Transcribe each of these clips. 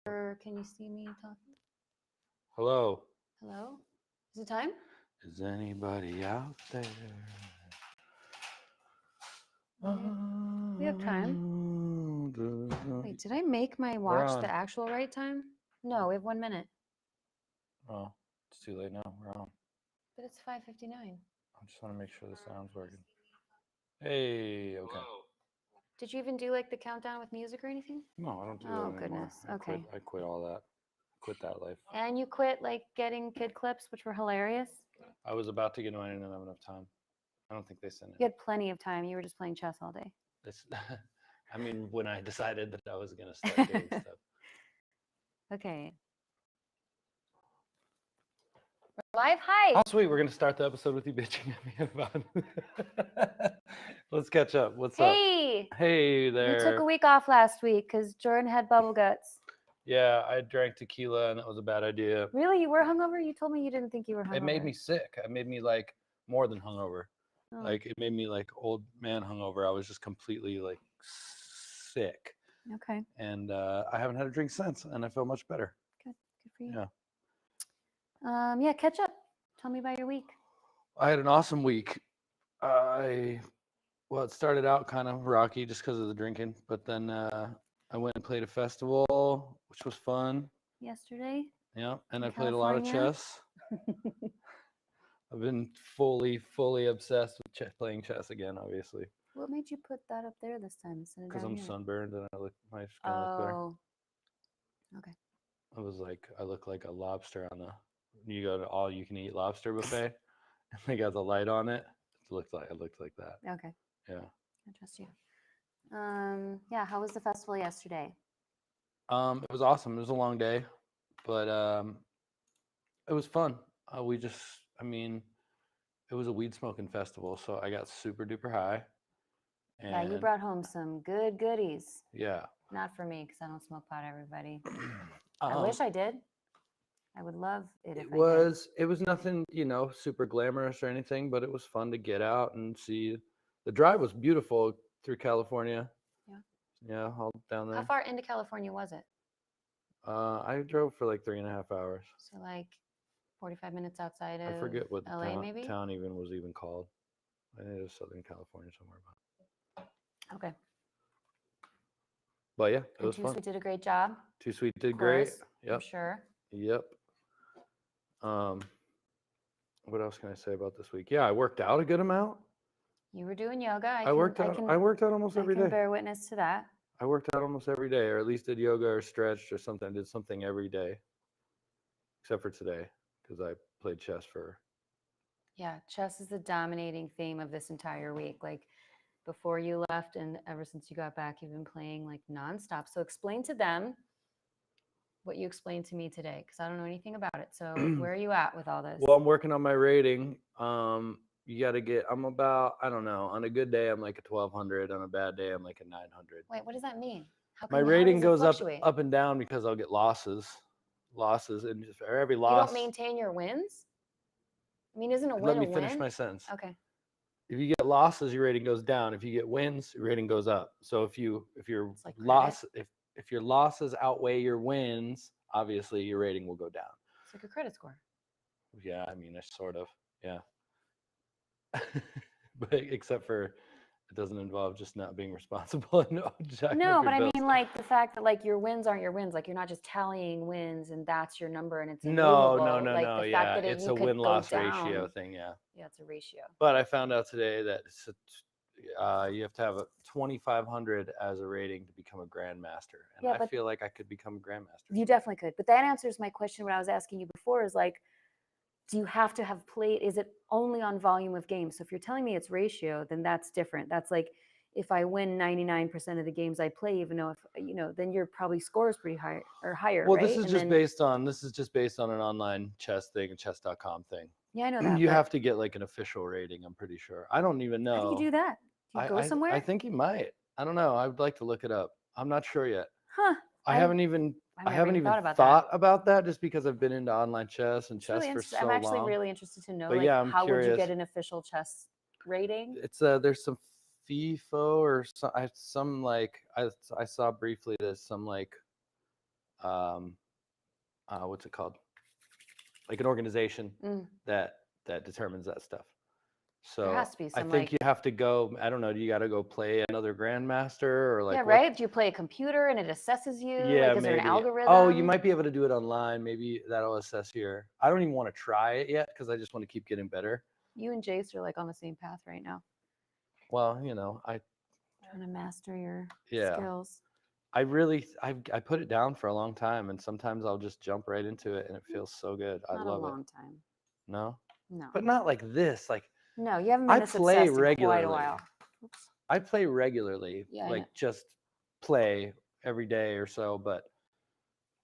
Or can you see me talk? Hello. Hello? Is it time? Is anybody out there? We have time. Wait, did I make my We're watch on. the actual right time? No, we have 1 minute. Oh, it's too late now. We're on. But it's 5:59. I just want to make sure the sound's working. Hey, okay. Did you even do like the countdown with music or anything? No, I don't do Oh, that anymore. goodness. Okay. I quit all that. Quit that life. And you quit like getting kid clips, which were hilarious. I was about to get mine and didn't have enough time. I don't think they sent it. You had plenty of time. You were just playing chess all day. I mean, when I decided that I was going to start doing stuff. Okay. We're live. Hi. Oh, sweet. We're going to start the episode with you bitching at me about. Let's catch up. What's up? Hey. Hey there. You took a week off last week because Jordan had bubble guts. Yeah, I drank tequila and that was a bad idea. Really? You were hungover? You told me you didn't think you were hungover. It made me sick. It made me like more than hungover. Oh. Like it made me like old man hungover. I was just completely like sick. Okay. And I haven't had a drink since, and I feel much better. Good for you. Yeah. Yeah, catch up. Tell me about your week. I had an awesome week. Well, it started out kind of rocky just because of the drinking, but then I went and played a festival, which was fun. Yesterday? Yeah, and I In played a lot of California? chess. I've been fully obsessed with playing chess again, obviously. What made you put that up there this time instead of Because down I'm here? sunburned and my skin look better. Oh. Okay. I look like a lobster on the. You go to all you can eat lobster buffet, and they got the light on it. It looked like that. Okay. Yeah. I trust you. Yeah, how was the festival yesterday? It was awesome. It was a long day, but it was fun. It was a weed smoking festival, so I got super duper high. Yeah, you brought home some good goodies. Yeah. Not for me, because I don't smoke pot, everybody. I wish I did. I would love it if I did. It was nothing, super glamorous or anything, but it was fun to get out and see. The drive was beautiful through California. Yeah. Yeah, all down there. How far into California was it? I drove for like 3.5 hours. So like 45 minutes outside of I forget what LA, the maybe? town even was even called. I think it was Southern California somewhere. Okay. But yeah, it was Too fun. Sweet did a great job. Too Sweet did Of course, great. Yep. I'm sure. Yep. What else can I say about this week? Yeah, I worked out a good amount. You were doing yoga. I worked out almost every day. I can bear witness to that. I worked out almost every day, or at least did yoga or stretched or something. I did something every day, except for today, because I played chess for. Yeah, chess is the dominating theme of this entire week. Like before you left and ever since you got back, you've been playing like nonstop. So explain to them what you explained to me today, because I don't know anything about it. So where are you at with all this? Well, I'm working on my rating. You got to get. I'm about. I don't know. On a good day, I'm like a 1200. On a bad day, I'm like a 900. Wait, what does that mean? My rating goes up and down because I'll get losses, and for every loss. You don't maintain your wins. I mean, isn't a win a win? Let me finish my sentence. Okay. If you get losses, your rating goes down. If you get wins, your rating goes up. So if your like if your losses outweigh your wins, obviously your rating will go down. It's like a credit score. Yeah, I mean, it's sort of, yeah. But except for it doesn't involve just not being responsible. No, but I mean like the fact that like your wins aren't your wins. Like you're not just tallying wins and that's your number and it's no. Like the fact that it's a win-loss ratio thing. Yeah. Yeah, it's a ratio. But I found out today that you have to have a 2,500 as a rating to become a grandmaster, and I feel like I could become a grandmaster. You definitely could. But that answers my question. What I was asking you before is like, do you have to have played? Is it only on volume of games? So if you're telling me it's ratio, then that's different. That's like if I win 99% of the games I play, even though then your probably score is pretty high or higher. Well, right? this is just based on an online chess thing, a chess.com thing. Yeah, I know that. You have to get like an official rating. I'm pretty sure. I don't even know. How do you do that? Do you go somewhere? I think you might. I don't know. I would like to look it up. I'm not sure yet. Huh? I haven't even thought about that just because I've been into online chess and chess for so long. I'm actually really interested to know. But yeah, I'm how curious. Would you get an official chess rating? It's there's some FIFO or I saw briefly there's some like what's it called? Like an organization Mm. that determines that stuff. There So has to be I some think you have to go. I don't know. Do you got to go play another grandmaster or yeah, like what? right? Do you play a computer and it assesses you? Yeah, Like, is there an maybe. Oh, you algorithm? might be able to do it online. Maybe that'll assess your. I don't even want to try it yet because I just want to keep getting better. You and Jace are like on the same path right now, Well, trying to master your yeah. skills. I put it down for a long time, and sometimes I'll just jump right into it, and it feels so good. I Not a love it. long time. No, No. but not like this. Like No, you haven't I been this play obsessed in quite a regularly. while. Oops. I play regularly, Yeah, I know. like just play every day or so, but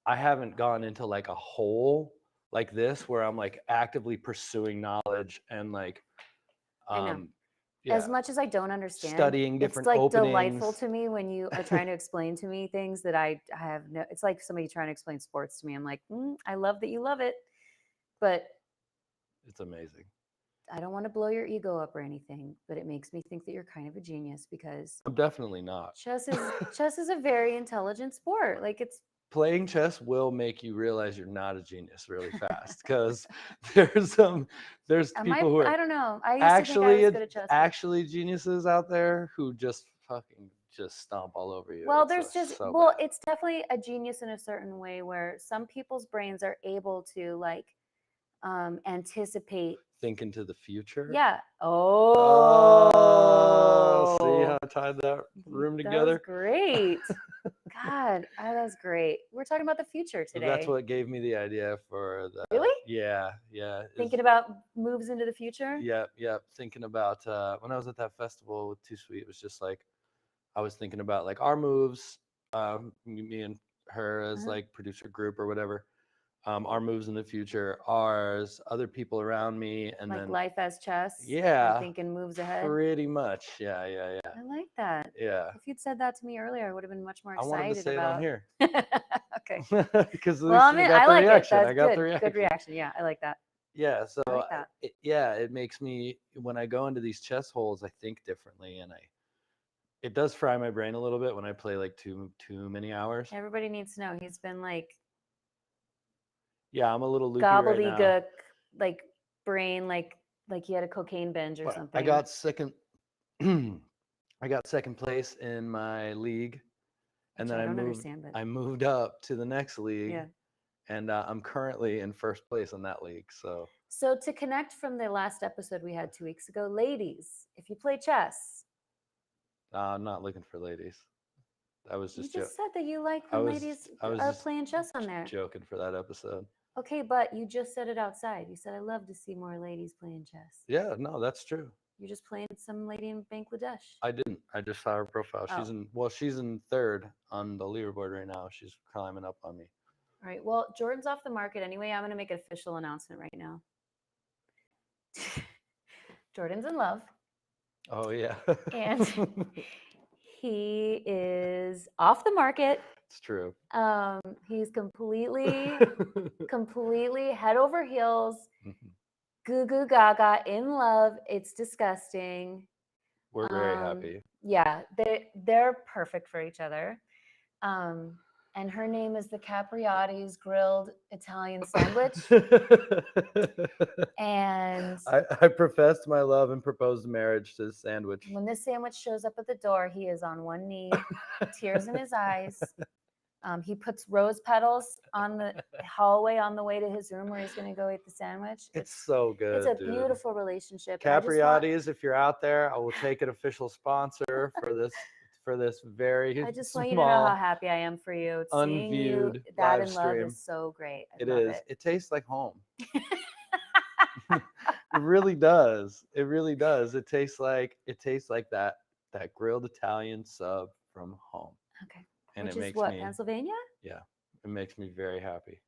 I haven't gone into like a hole like this where I'm like actively pursuing knowledge and like I know. um As yeah, much as I don't understand, studying it's different like delightful openings. to me when you are trying to explain to me things that I have no. It's like somebody trying to explain sports to me. I'm like, I love that you love it, but It's amazing. I don't want to blow your ego up or anything. But it makes me think that you're kind of a genius because I'm definitely not. chess is a very intelligent sport. Like it's Playing chess will make you realize you're not a genius really fast because there's am I? people who are I don't know. I used to think I was good at chess. But actually geniuses out there who just fucking just stomp all over you. well, It's there's just so well, bad. it's definitely a genius in a certain way where some people's brains are able to like anticipate. Think into the future. Yeah. See Oh, how I tied that room that was together? great. God, that was great. We're talking about the future That's today. what gave me the idea for the Really? yeah, Thinking about moves into the future? yep. Thinking about when I was at that festival with Too Sweet, it was just like I was thinking about like our moves, me and her as Uh-huh. like producer group or whatever, our moves in the future, ours, other people around me, and Like then life as chess. You're yeah, thinking moves ahead. pretty much, yeah, I like that. yeah. If you'd said that to me earlier, I would have been much more I wanted to excited say it on about. here Okay. because at Well, least I I mean, got I the like it. reaction. That's I got good. the Good reaction. reaction. Yeah, I like that. Yeah, so I like that. it makes me when I go into these chess holes, I think differently, and I it does fry my brain a little bit when I play like too many hours. Everybody needs to know he's been like Yeah, I'm a little loopy right now, gobbledygook, like brain, like he had a cocaine binge or but I something. got second. I got second place in my league, and Which then I don't understand, but I moved up to the next league, yeah. and I'm currently in first place in that league. So So to connect from the last episode we had 2 weeks ago, ladies, if you play chess, I'm not looking for ladies. I was you just just said that you like I when was ladies I was are just playing chess on there. joking for that episode. Okay, but you just said it outside. You said I love to see more ladies playing chess. Yeah, no, that's true. You're just playing some lady in Bangladesh. I didn't. I just saw her profile. Oh, She's in third on the leaderboard right now. She's climbing up on me. all right. Well, Jordan's off the market anyway. I'm going to make an official announcement right now. Jordan's in love. Oh yeah. And he is off the market. It's true. He's completely head over heels, goo goo gaga, in love. It's disgusting. We're very happy. Yeah, they're perfect for each other. And her name is the Capriati's grilled Italian sandwich. And I professed my love and proposed marriage to this sandwich. when this sandwich shows up at the door, he is on one knee, tears in his eyes. He puts rose petals on the hallway on the way to his room where he's going to go eat the sandwich. It's so good. It's a dude. beautiful relationship. Capriati's, if you're out there, I will take an official sponsor for this very I just small, want you to know how happy I am for you. Seeing you unviewed that live in love stream. is so great. I It love is. It tastes like home. It really does. It really does. It tastes like that grilled Italian sub from home. Okay. And Which it is makes what, me Pennsylvania? yeah, it makes me very happy.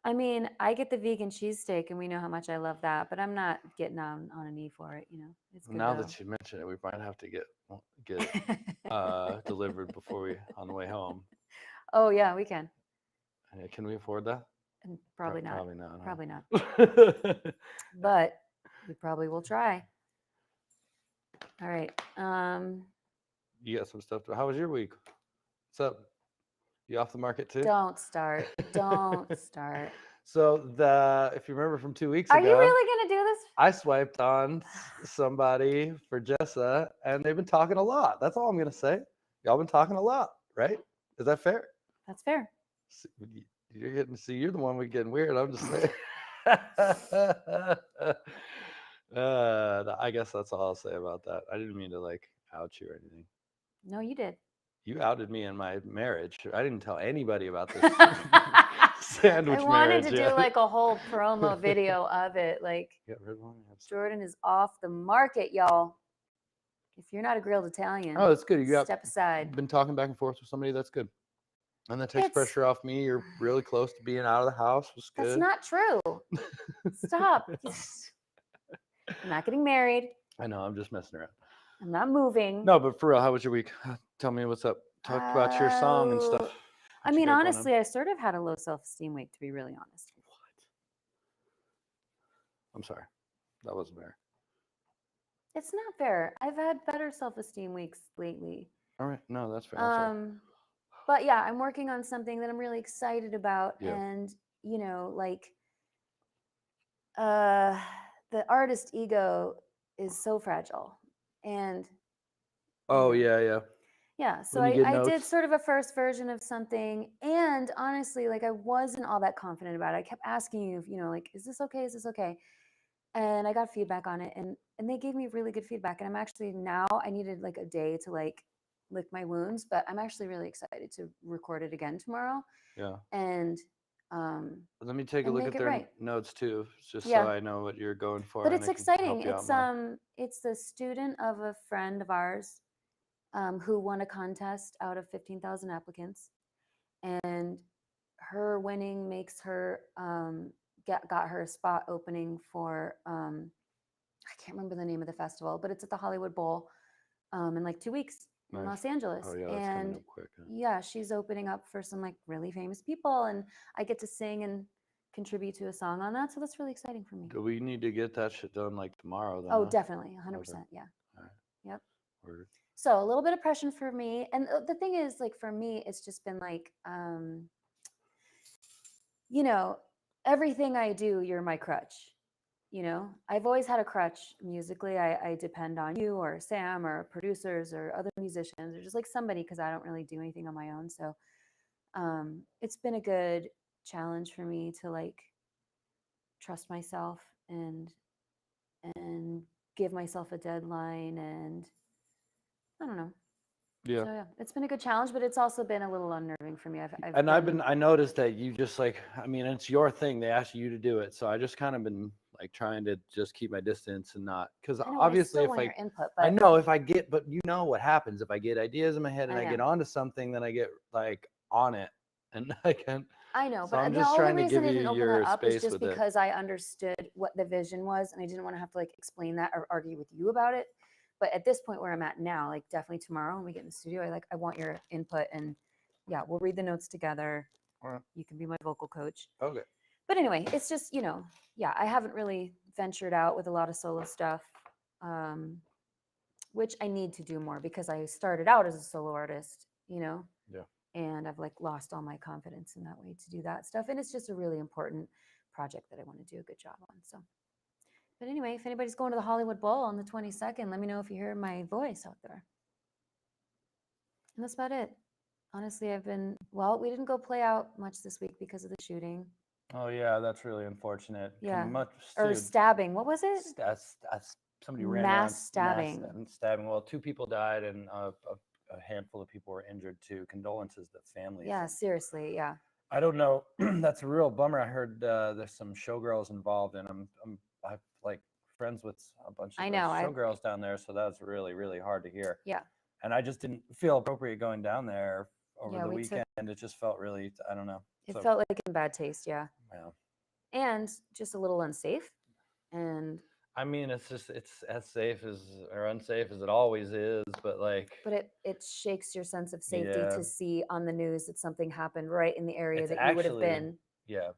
I mean, I get the vegan cheesesteak, and we know how much I love that, but I'm not getting on a knee for it. It's good. Now that you mention it, we might have to get it delivered before we on the way home. Oh yeah, we can. Can we afford that? And probably not. Probably not. Probably not. But we probably will try. All right. You got some stuff. How was your week? What's up? You off the market too? Don't start. Don't start. So if you remember from 2 weeks Are you ago, really gonna do this? I swiped on somebody for Jessa, and they've been talking a lot. That's all I'm gonna say. Y'all been talking a lot, right? Is that fair? That's fair. You're the one getting weird. I'm just saying. I guess that's all I'll say about that. I didn't mean to like out you or anything. No, you did. You outed me in my marriage. I didn't tell anybody about this I sandwich wanted marriage to do yet. like a whole promo video of it. Like, Jordan is off the market, y'all. If you're not a grilled Italian, Oh, that's good. step aside. Been talking back and forth with somebody. That's good. And that takes pressure off me. You're really close to being out of the house. Was good. That's not true. Stop. I'm not getting married. I know. I'm just messing around. I'm not moving. No, but for real, how was your week? Tell me what's up. Talk about your song and stuff. I mean, honestly, I sort of had a low self-esteem week, to be really honest. What? I'm sorry. That wasn't fair. It's not fair. I've had better self-esteem weeks lately. All right. No, that's fair. But yeah, I'm working on something that I'm really excited about. Yeah. And, you know, like, the artist ego is so fragile. And yeah, so I did sort of a first version of something, and honestly, like, I wasn't all that confident about it. I kept asking you, you know, like, is this okay, and I got feedback on it, and they gave me really good feedback, and I'm actually, now I needed like a day to like lick my wounds, but I'm actually really excited to record it again tomorrow. Yeah. And let me take a look at their notes too, just so I know what you're going for. But it's exciting. It's the student of a friend of ours who won a contest out of 15,000 applicants, and her winning makes her got her a spot opening for I can't remember the name of the festival, but it's at the Hollywood Bowl in like 2 weeks in Los Angeles. Oh, yeah, that's coming up quick, huh? Yeah, she's opening up for some like really famous people, and I get to sing and contribute to a song on that, so that's really exciting for me. Do we need to get that shit done like tomorrow then? Oh, definitely, 100%. Okay. Yeah. All right. Yep. Word. So a little bit of pressure for me, and the thing is, like, for me, it's just been like, you know, everything I do, you're my crutch. You know, I've always had a crutch musically. I depend on you or Sam or producers or other musicians or just like somebody, because I don't really do anything on my own. So it's been a good challenge for me to like trust myself and give myself a deadline, and I don't know. Yeah. So yeah, it's been a good challenge, but it's also been a little unnerving for me. I noticed that you just like, I mean, it's your thing. They asked you to do it. So I just kind of been like trying to just keep my distance and not, because obviously I know if I get, but you know what happens if I get ideas in my head and I get onto something, then I get like on it and I can. I know, so but I'm the just only trying to reason give I you didn't open your that up is space just with it. because I understood what the vision was, and I didn't want to have to like explain that or argue with you about it. But at this point where I'm at now, like definitely tomorrow when we get in the studio, I want your input, and yeah, we'll read the notes together. Right. You can be my vocal coach. Okay. But anyway, it's just, you know, yeah, I haven't really ventured out with a lot of solo stuff, which I need to do more because I started out as a solo artist, you know. Yeah. And I've like lost all my confidence in that way to do that stuff. And it's just a really important project that I want to do a good job on. So, but anyway, if anybody's going to the Hollywood Bowl on the 22nd, let me know if you hear my voice out there. And that's about it. Honestly, we didn't go play out much this week because of the shooting. Oh yeah, that's really unfortunate. Yeah. Or stabbing. What was it? Somebody ran mass stabbing. Stabbing. Well, 2 people died and a handful of people were injured too. Condolences to the families. Yeah, seriously. Yeah. I don't know. That's a real bummer. I heard there's some showgirls involved, and I'm like friends with a bunch of showgirls down there, so that's really, really hard to hear. Yeah. And I just didn't feel appropriate going down there over the weekend. It just felt really, I don't know. It felt like in bad taste. Yeah. Yeah. And just a little unsafe. And I mean, it's as safe as or unsafe as it always is, but like. But it shakes your sense of safety to see on the news that something happened right in the area that you would have been. Yeah.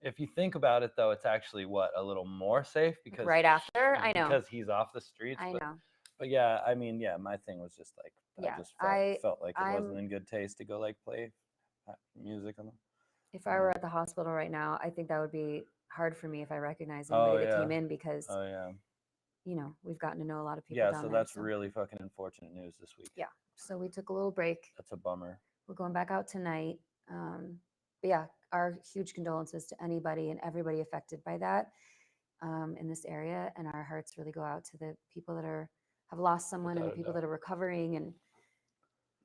If you think about it, though, it's actually a little more safe because right after, I know, because he's off the streets. I know. But yeah, I mean, yeah, my thing was just like I just felt like it wasn't in good taste to go like play music on them. If I were at the hospital right now, I think that would be hard for me if I recognized Oh, anybody that yeah. came in because, Oh, yeah. you know, we've gotten to know a lot of people Yeah, down so there. that's really fucking unfortunate news this week. Yeah. So we took a little break. That's a bummer. We're going back out tonight. But yeah, our huge condolences to anybody and everybody affected by that in this area. And our hearts really go out to the people that have lost someone and the people that are recovering. And,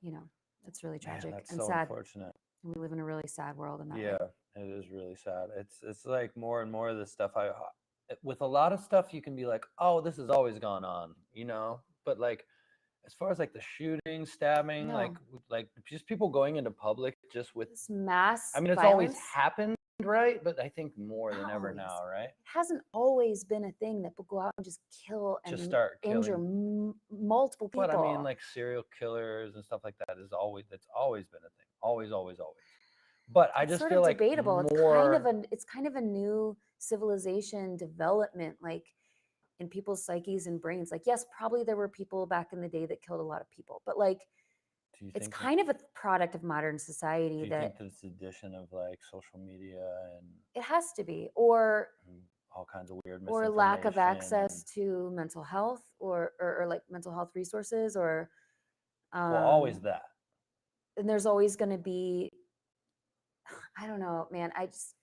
you know, it's really tragic. Man, that's and so sad. Unfortunate. We live in a really sad world in that way. Yeah, it is really sad. It's like more and more of this stuff. With a lot of stuff, you can be like, oh, this has always gone on, you know. But like, as far as like the shooting, stabbing, No. like just people going into public just with This mass I mean, it's violence, always happened, right? But I think more than Not ever always. now, right? It hasn't always been a thing that people go out and just kill and Just start injure killing. multiple people. But I mean, like serial killers and stuff like that that's always been a thing. Always, always, always. But I it's just sort feel of like debatable. more. It's kind of a new civilization development, like in people's psyches and brains. Like, yes, probably there were people back in the day that killed a lot of people, but like, it's kind of a product of modern society. Do you that think that it's the addition of like social media and it has to be, or all kinds of weird or misinformation, lack of access to mental health or like mental health resources, or well, always that. And there's always going to be, I don't know, man. I just,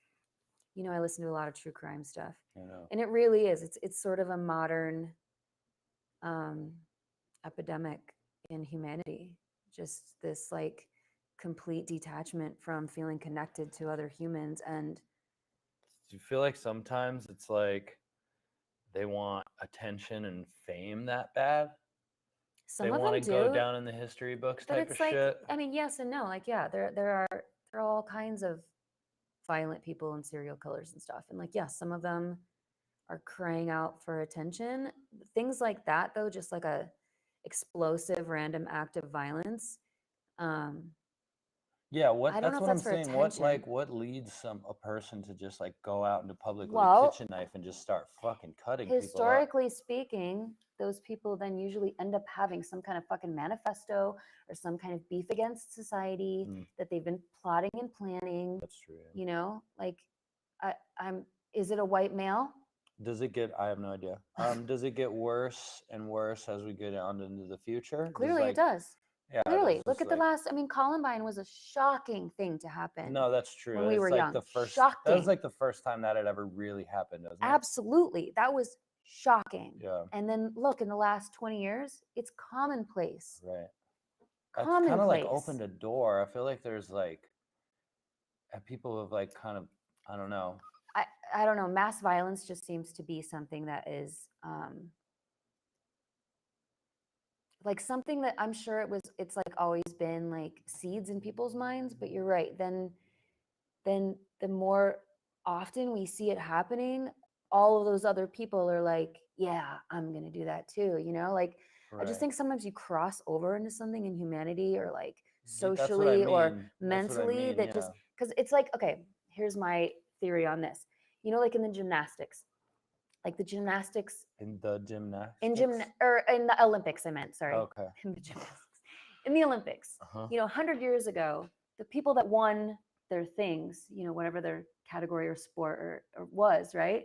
you know, I listen to a lot of true crime stuff, and it really is. It's sort of a modern epidemic in humanity. Just this like complete detachment from feeling connected to other humans. And do you feel like sometimes it's like they want attention and fame that bad? some they of want them to go do, down in the history books but type it's of like, shit. I mean, yes and no. Like, yeah, there are all kinds of violent people and serial killers and stuff. And like, yes, some of them are crying out for attention. Things like that, though, just like a explosive random act of violence. Yeah, I don't know if I'm that's for saying. attention. What leads a person to just like go out into public with a Well, kitchen knife and just start fucking cutting people up? historically speaking, those people then usually end up having some kind of fucking manifesto or some kind of beef against society that they've been plotting and planning. That's true. Yeah. You know, like is it a white male? Does it get? I have no idea. Does it get worse and worse as we get on into the future? Clearly, it does. Yeah. Clearly, look at the last. I mean, Columbine was a shocking thing to happen. No, that's true. When we were young, shocking. That was like the first time that had ever really happened, wasn't it? Absolutely, that was shocking. Yeah. And then look, in the last 20 years, it's commonplace. Right. That's kind of like opened a door. I feel like there's like people have like kind of, I don't know. I don't know. Mass violence just seems to be something that is like something that I'm sure it's like always been like seeds in people's minds. But you're right. Then the more often we see it happening, all of those other people are like, yeah, I'm gonna do that too. You know, like I just think sometimes you cross over into something in humanity or like socially or mentally that just because it's like, okay, here's my theory on this. You know, like in the gymnastics, in the gymnastics, in the Olympics, I meant, sorry. Okay. In the gymnastics, in the Olympics, you know, 100 years ago, the people that won their things, you know, whatever their category or sport or was, right,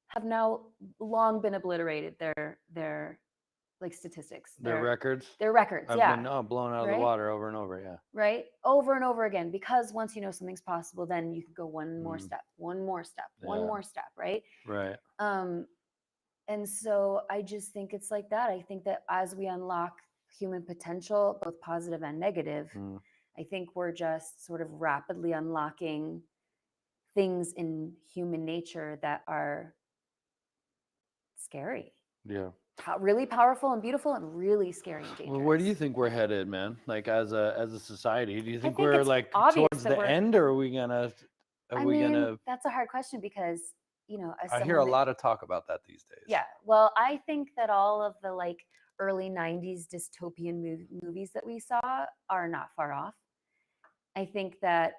have now long been obliterated. Their like statistics, their records, have been blown out of the water over and over. Yeah. Right. Over and over again, because once you know something's possible, then you can go one more step, one more step, one more step. Right. Right. And so I just think it's like that. I think that as we unlock human potential, both positive and negative, I think we're just sort of rapidly unlocking things in human nature that are scary. Yeah. Really powerful and beautiful, and really scary and dangerous. Well, where do you think we're headed, man? Like as a society, do you think we're like towards the end, or are we gonna? That's a hard question because, you know, I hear a lot of talk about that these days. Yeah. Well, I think that all of the like early 90s dystopian movies that we saw are not far off. I think that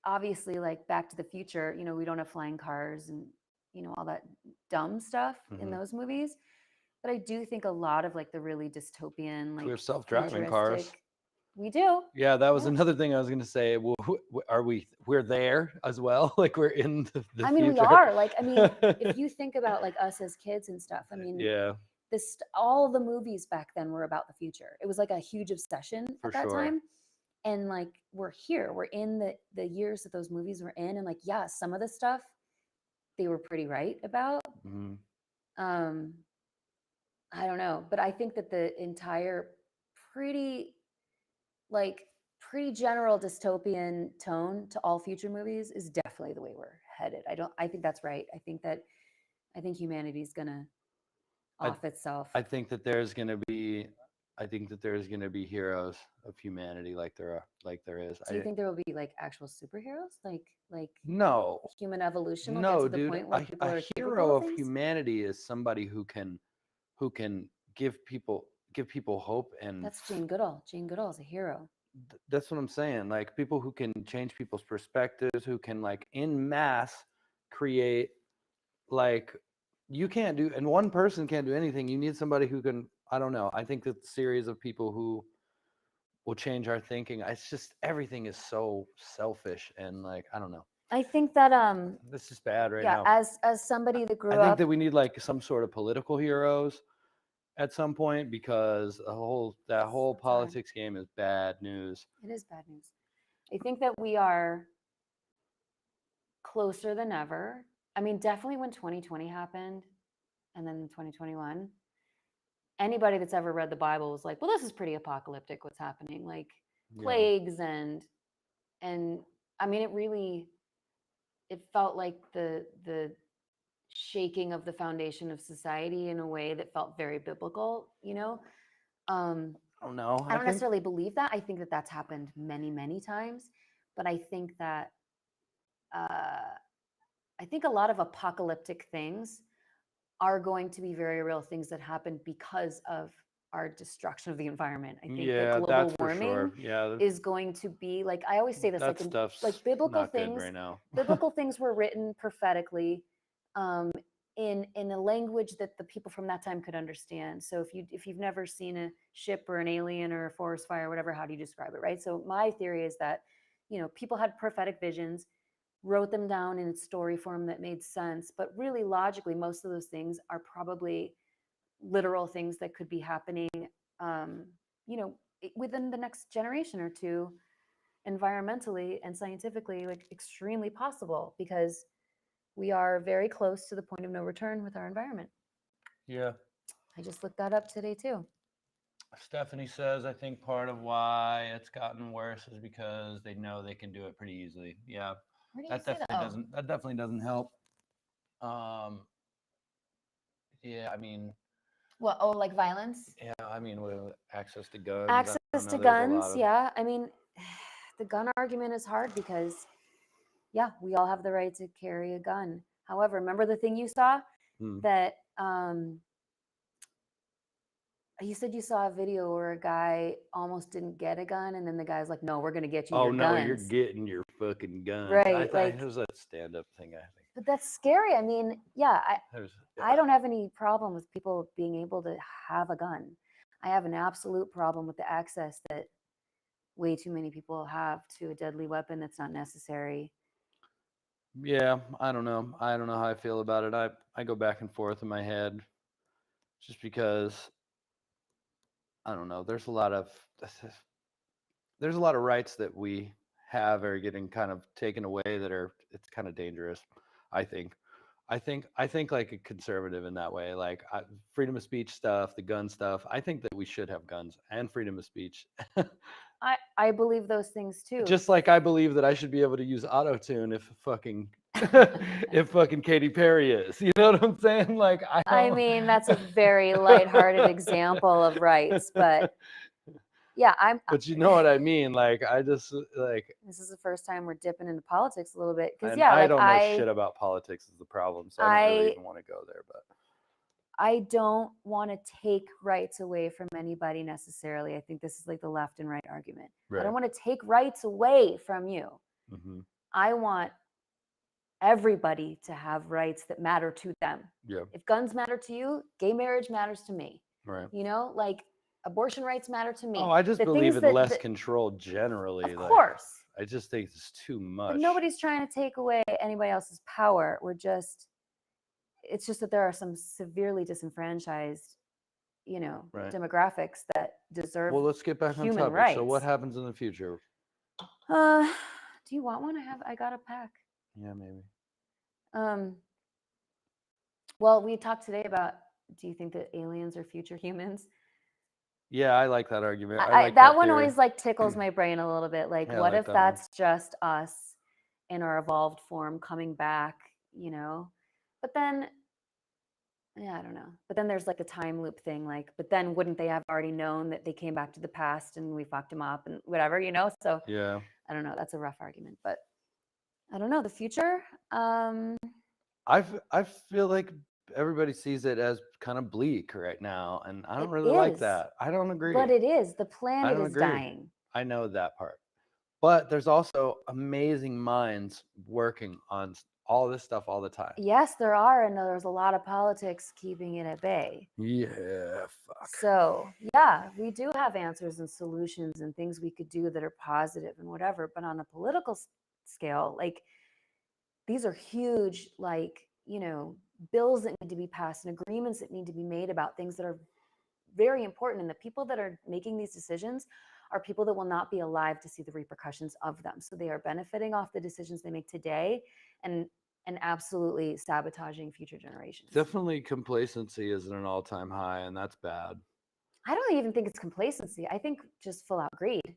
obviously, like Back to the Future, you know, we don't have flying cars and, you know, all that dumb stuff in those movies. But I do think a lot of like the really dystopian, like we have self-driving cars. We do. Yeah, that was another thing I was going to say. Well, we're there as well? Like we're in the I mean, future. we are. Like, I mean, if you think about like us as kids and stuff, I mean, yeah, all the movies back then were about the future. It was like a huge obsession for at that sure. time. And like we're here. We're in the years that those movies were in. And like, yeah, some of the stuff they were pretty right about. Mhm. I don't know, but I think that the entire pretty like pretty general dystopian tone to all future movies is definitely the way we're headed. I think that's right. I think humanity's gonna off itself. I think that there's going to be heroes of humanity like there is. Do you think there will be like actual superheroes? Like No. human evolution will No, get to the dude. point where people A are hero capable of things? humanity is somebody who can give people hope and That's Jane Goodall. Jane Goodall is a hero. that's what I'm saying. Like people who can change people's perspectives, who can like in mass create like you can't do and one person can't do anything. You need somebody who can I don't know. I think that series of people who will change our thinking. It's just everything is so selfish and like I don't know. I think that This is bad right yeah, now. as somebody that grew I think up that we need like some sort of political heroes at some point because that whole politics game is bad news. It is bad news. I think that we are closer than ever. I mean, definitely when 2020 happened and then 2021, anybody that's ever read the Bible was like, well, this is pretty apocalyptic what's happening. Like plagues and I mean it felt like the shaking of the foundation of society in a way that felt very biblical, you know? Oh no, I don't necessarily believe that. I think that that's happened many, many times, but I think that I think a lot of apocalyptic things are going to be very real things that happen because of our destruction of the environment. I think that global warming is going to be like I always say this like biblical things right now. biblical things were written prophetically in a language that the people from that time could understand. So if you've never seen a ship or an alien or a forest fire or whatever, how do you describe it, right? So my theory is that people had prophetic visions, wrote them down in story form that made sense, but really logically most of those things are probably literal things that could be happening um, within the next generation or two, environmentally and scientifically, like extremely possible because we are very close to the point of no return with our environment. Yeah. I just looked that up today too. Stephanie says, I think part of why it's gotten worse is because they know they can do it pretty easily. Yeah. That definitely doesn't help. Yeah, I mean, what? Oh, like violence? Yeah, I mean, with access to guns. Access to guns, yeah. I mean, the gun argument is hard because, yeah, we all have the right to carry a gun. However, remember the thing you saw that you said you saw a video where a guy almost didn't get a gun, and then the guy's like, "No, we're gonna get you your guns." Oh no, you're getting your fucking guns. Right? Like it was a stand-up thing, I think. But that's scary. I mean, yeah, I don't have any problem with people being able to have a gun. I have an absolute problem with the access that way too many people have to a deadly weapon that's not necessary. Yeah, I don't know. I don't know how I feel about it. I go back and forth in my head just because I don't know. There's a lot of rights that we have are getting kind of taken away that it's kind of dangerous, I think. I think like a conservative in that way, like freedom of speech stuff, the gun stuff. I think that we should have guns and freedom of speech. I believe those things too. Just like I believe that I should be able to use auto tune if fucking Katy Perry is. You know what I'm saying? Like I mean, that's a very lighthearted example of rights, but yeah, But you know what I mean? Like I just like. This is the first time we're dipping into politics a little bit because I don't know shit about politics is the problem, so I don't really even want to go there. But I don't want to take rights away from anybody necessarily. I think this is like the left and right argument. Right. I don't want to take rights away from you. Mm-hmm. I want everybody to have rights that matter to them. Yeah. If guns matter to you, gay marriage matters to me. Right. You know, like Abortion rights matter to me. Oh, I just The believe things in less control generally. Of like, course. I just think it's too much. But nobody's trying to take away anybody else's power. It's just that there are some severely disenfranchised, Right. demographics that deserve Well, let's get back on human topic. rights. So what happens in the future? Do you want one? I got a pack. Yeah, maybe. Well, we talked today about, do you think that aliens are future humans? Yeah, I like that argument. I like that one theory. always like tickles my brain a little bit. Like, Yeah, what like if that that's just us in our evolved form coming back, But then, yeah, I don't know. But then there's like a time loop thing. Like, but then wouldn't they have already known that they came back to the past and we fucked them up and whatever, So Yeah. I don't know. That's a rough argument, but I don't know. The future. I feel like everybody sees it as kind of bleak right now, and I don't It really like is. that. I don't agree. But it is. The I planet don't is agree. dying. I know that part. But there's also amazing minds working on all this stuff all the time. Yes, there are, and there's a lot of politics keeping it at bay. Yeah, fuck. So, yeah, we do have answers and solutions and things we could do that are positive and whatever, but on a political scale, like, these are huge, like, bills that need to be passed and agreements that need to be made about things that are very important, and the people that are making these decisions are people that will not be alive to see the repercussions of them. So they are benefiting off the decisions they make today and absolutely sabotaging future generations. Definitely complacency is at an all-time high, and that's bad. I don't even think it's complacency. I think just full out greed.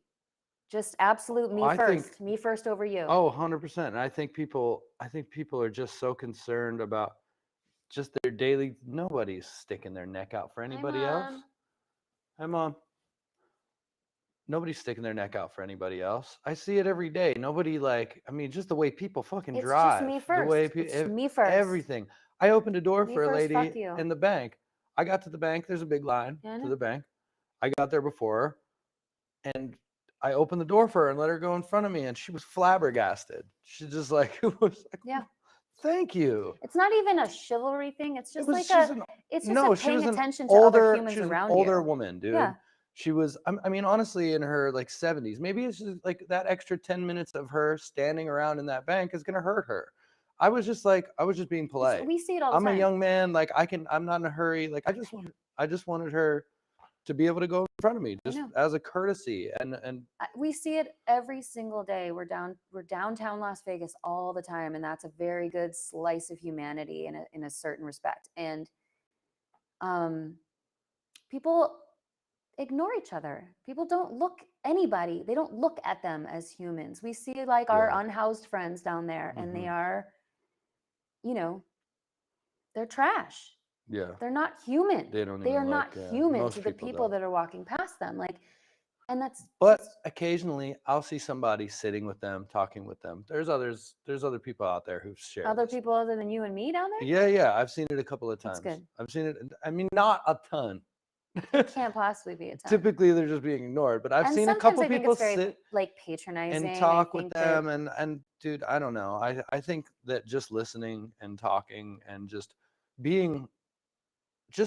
Just absolute me first over you. Oh, 100%. And I think people are just so concerned about just their daily. Nobody's sticking their neck out for anybody else. Hi, Mom. Nobody's sticking their neck out for anybody else. I see it every day. Nobody just the way people fucking drive. It's just me first. The way it's me first. Everything. I opened a door for a first, lady in the bank. I got to the bank. There's a big line to the bank. I got there before her, and I opened the door for her and let her go in front of me, and she was flabbergasted. She just it was like, yeah. Thank you. It's not even a chivalry thing. It's just paying attention to older, other humans around you. She was an older woman, dude. Yeah. She was, I mean, honestly, in her 70s. Maybe it's just that extra 10 minutes of her standing around in that bank is gonna hurt her. I was just being polite. We see it all the time. I'm a young man. I'm not in a hurry. I just wanted her to be able to go in front of me, just as a courtesy. And we see it every single day. We're downtown Las Vegas all the time, and that's a very good slice of humanity in a certain respect. And people ignore each other. People don't look anybody. They don't look at them as humans. We see our unhoused friends down there, and they are, they're trash. Yeah. They're not human. They are not human to the people that are walking past them. And that's. But occasionally I'll see somebody sitting with them, talking with them. There's other people out there who share. Other people other than you and me down there? Yeah. I've seen it a couple of times. That's good. I've seen it. I mean, not a ton. It can't possibly be a ton. Typically they're just being ignored, but I've seen a couple people sit patronizing and talk with them, and dude, I don't know. I think that just listening and talking and just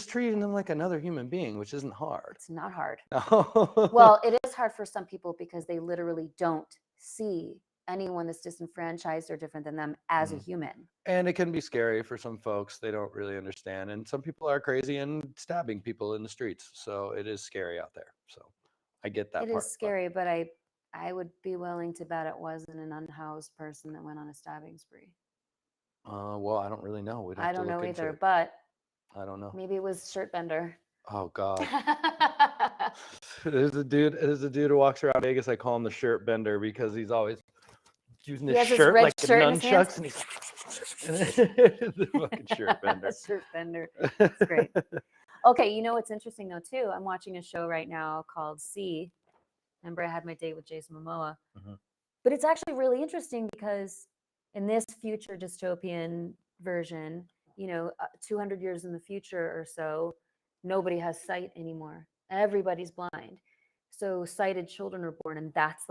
treating them like another human being, which isn't hard. It's not hard. No. Well, it is hard for some people because they literally don't see anyone that's disenfranchised or different than them as a human. And it can be scary for some folks. They don't really understand. And some people are crazy and stabbing people in the streets. So it is scary out there. So I get that part. It is scary, but I would be willing to bet it wasn't an unhoused person that went on a stabbing spree. Well, I don't really know. I don't know either, but I don't know. Maybe it was shirt bender. Oh God. There's a dude who walks around Vegas. I call him the shirt bender because he's always using his shirt like a nunchucks, and he's the fucking shirt bender. Shirt bender. That's great. Okay, you know what's interesting though too? I'm watching a show right now called C. Remember, I had my date with Jason Momoa. Mm-hmm. But it's actually really interesting because in this future dystopian version, 200 years in the future or so, nobody has sight anymore. Everybody's blind. So sighted children are born, and that's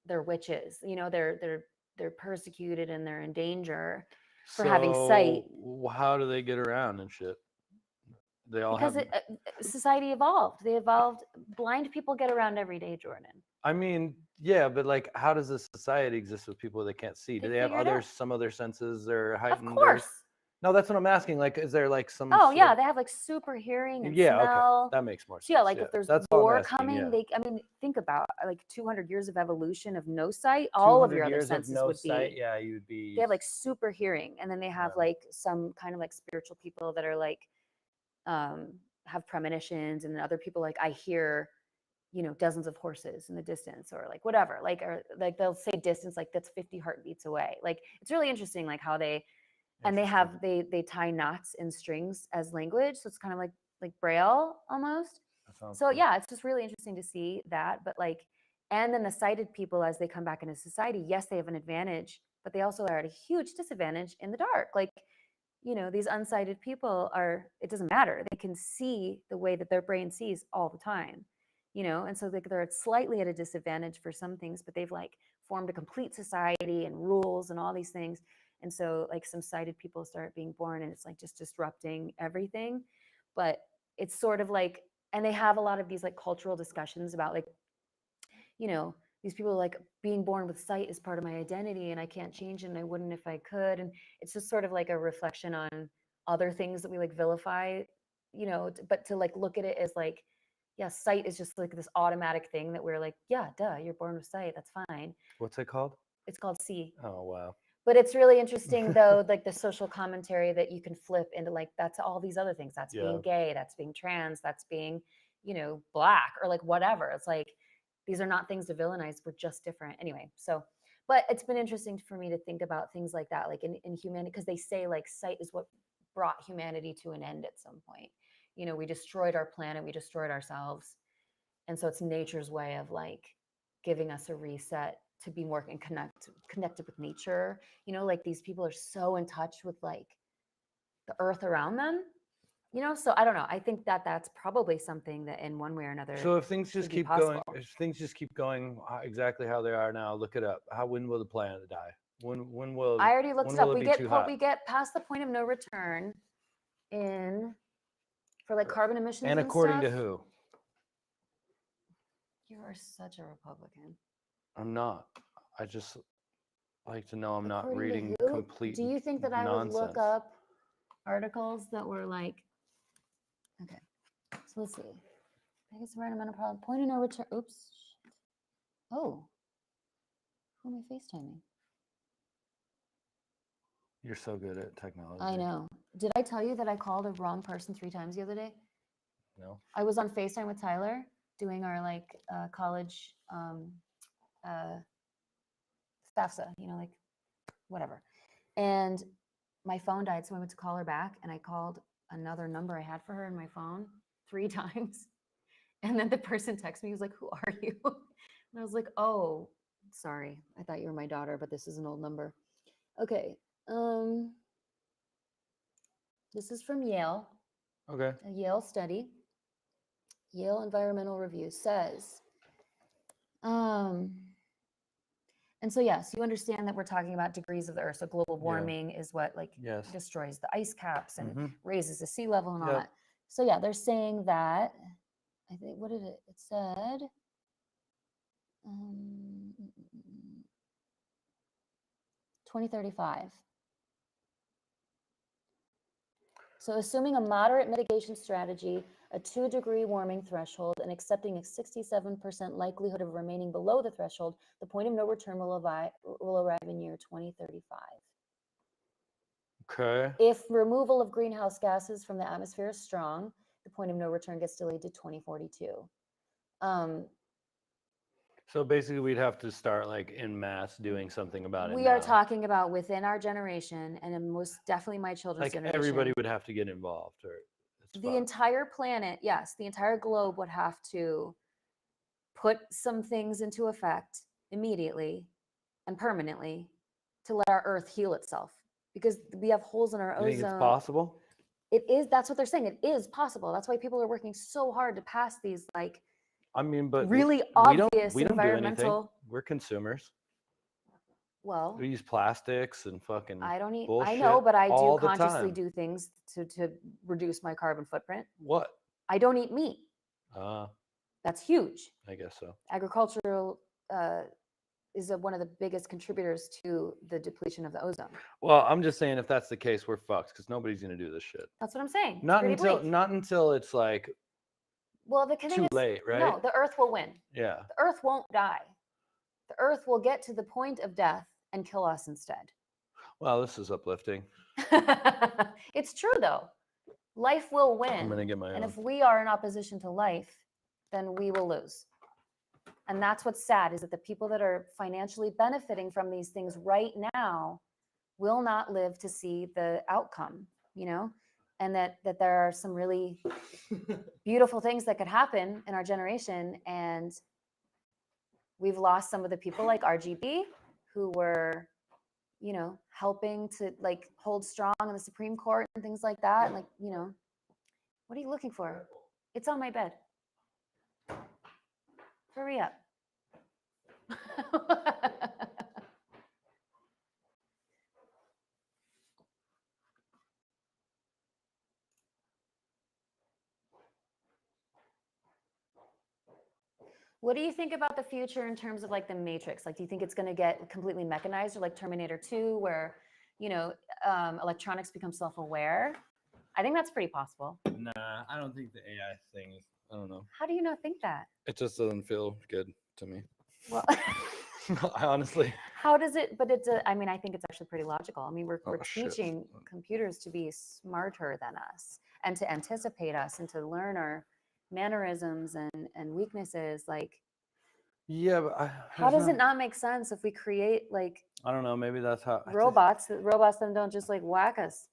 they're witches. They're persecuted and they're in danger for having sight. How do they get around and shit? They all because have. society evolved. They evolved. Blind people get around every day, Jordan. I mean, yeah, but like, how does a society exist with people that can't see? Do they have some other senses or heightened? Of course. No, that's what I'm asking. Like, is there like some? Oh yeah, they have like super hearing and Yeah, smell. okay, that makes more sense. So yeah, like if there's that's all I'm war asking, coming, yeah. I mean, think about like 200 years of evolution of no sight. All of 200 your other years of senses no would sight, be. yeah, you'd be. They have like super hearing, and then they have like some kind of like spiritual people that are like have premonitions, and then other people like I hear, you know, dozens of horses in the distance or like whatever, like, or like they'll say distance like that's 50 heartbeats away. Like it's really interesting like how they, and they have they tie knots and strings as language, so it's kind of like braille almost. So cool. yeah, it's just really interesting to see that. But like, and then the sighted people, as they come back into society, yes, they have an advantage, but they also are at a huge disadvantage in the dark. Like, you know, these unsighted people are, it doesn't matter, they can see the way that their brain sees all the time, you know, and so they're slightly at a disadvantage for some things, but they've like formed a complete society and rules and all these things. And so like some sighted people start being born, and it's like just disrupting everything. But it's sort of like, and they have a lot of these like cultural discussions about like, you know, these people are like, being born with sight is part of my identity and I can't change it and I wouldn't if I could. And it's just sort of like a reflection on other things that we like vilify, you know, but to like look at it as like, yeah, sight is just like this automatic thing that we're like, yeah, duh, you're born with sight, that's fine. What's it called? It's called see. Oh, wow. But it's really interesting though, like the social commentary that you can flip into like, that's all these other things. That's being gay, that's being trans, that's being, you know, black or like whatever. It's like, these are not things to villainize. We're just different. Anyway, so, but it's been interesting for me to think about things like that, like in humanity, because they say like sight is what brought humanity to an end at some point. You know, we destroyed our planet, we destroyed ourselves. And so it's nature's way of like giving us a reset to be more connected with nature. You know, like these people are so in touch with like the earth around them, you know. So I don't know, I think that that's probably something that in one way or another, so if things just keep possible. going, exactly how they are now, look it up. When will the planet die? When will I already looked it up. We get past the point of no return in for like carbon emissions and according stuff. to who? You are such a Republican. I'm not. I just like to know I'm according not reading complete. Do you think that I would look up articles that were like, okay, so let's see. Biggest environmental problem, point of no return. Oops. Shit. Oh, who am I FaceTiming? You're so good at technology. I know. Did I tell you that I called a wrong person 3 times the other day? No. I was on FaceTime with Tyler doing our like college FAFSA, you know, like whatever. And my phone died, so I went to call her back, and I called another number I had for her in my phone 3 times. And then the person texted me, he was like, "Who are you?" And I was like, "Oh, sorry. I thought you were my daughter, but this is an old number." Okay. This is from Yale. Okay. A Yale study. Yale Environmental Review says, and so yes, you understand that we're talking about degrees of the Earth. So global warming is what like destroys the ice caps and raises the sea level and all that. So yeah, they're saying that, I think, what did it said? 2035. So assuming a moderate mitigation strategy, a 2-degree warming threshold, and accepting a 67% likelihood of remaining below the threshold, the point of no return will arrive in year 2035. Okay. If removal of greenhouse gases from the atmosphere is strong, the point of no return gets delayed to 2042. So basically, we'd have to start like en masse doing something about it. We are talking about within our generation, and most definitely my children's generation. Everybody would have to get involved, or the entire planet, yes, the entire globe would have to put some things into effect immediately and permanently to let our Earth heal itself, because we have holes in our ozone. You think it's possible? It is. That's what they're saying. It is possible. That's why people are working so hard to pass these like. I mean, but really obvious environmental. We're consumers. Well, We use plastics and fucking I don't eat. bullshit I know, but I do all the consciously time. do things to reduce my carbon footprint. What? I don't eat meat. That's huge. I guess so. Agricultural is one of the biggest contributors to the depletion of the ozone. Well, I'm just saying if that's the case, we're fucked because nobody's gonna do this shit. That's what I'm saying. Not until it's like well, the thing too is, late, right? No, the Earth will win. Yeah. The Earth won't die. The Earth will get to the point of death and kill us instead. Well, this is uplifting. It's true though. Life will win. I'm gonna get my own. And if we are in opposition to life, then we will lose. And that's what's sad, is that the people that are financially benefiting from these things right now will not live to see the outcome, you know, and that there are some really beautiful things that could happen in our generation. And we've lost some of the people like RGB who were, you know, helping to like hold strong in the Supreme Court and things like that. And like, you know, what are you looking for? It's on my bed. Hurry up. What do you think about the future in terms of like the Matrix? Like, do you think it's going to get completely mechanized, or like Terminator 2, where, you know, electronics become self-aware? I think that's pretty possible. Nah, I don't think the AI thing is, I don't know. How do you not think that? It just doesn't feel good to me. Well, honestly. How does it, but it's, I mean, I think it's actually pretty logical. I mean, we're teaching computers to be smarter than us and to anticipate us and to learn our mannerisms and weaknesses. Like, yeah, but how does it not make sense if we create like, I don't know, maybe that's how robots that don't just like whack us?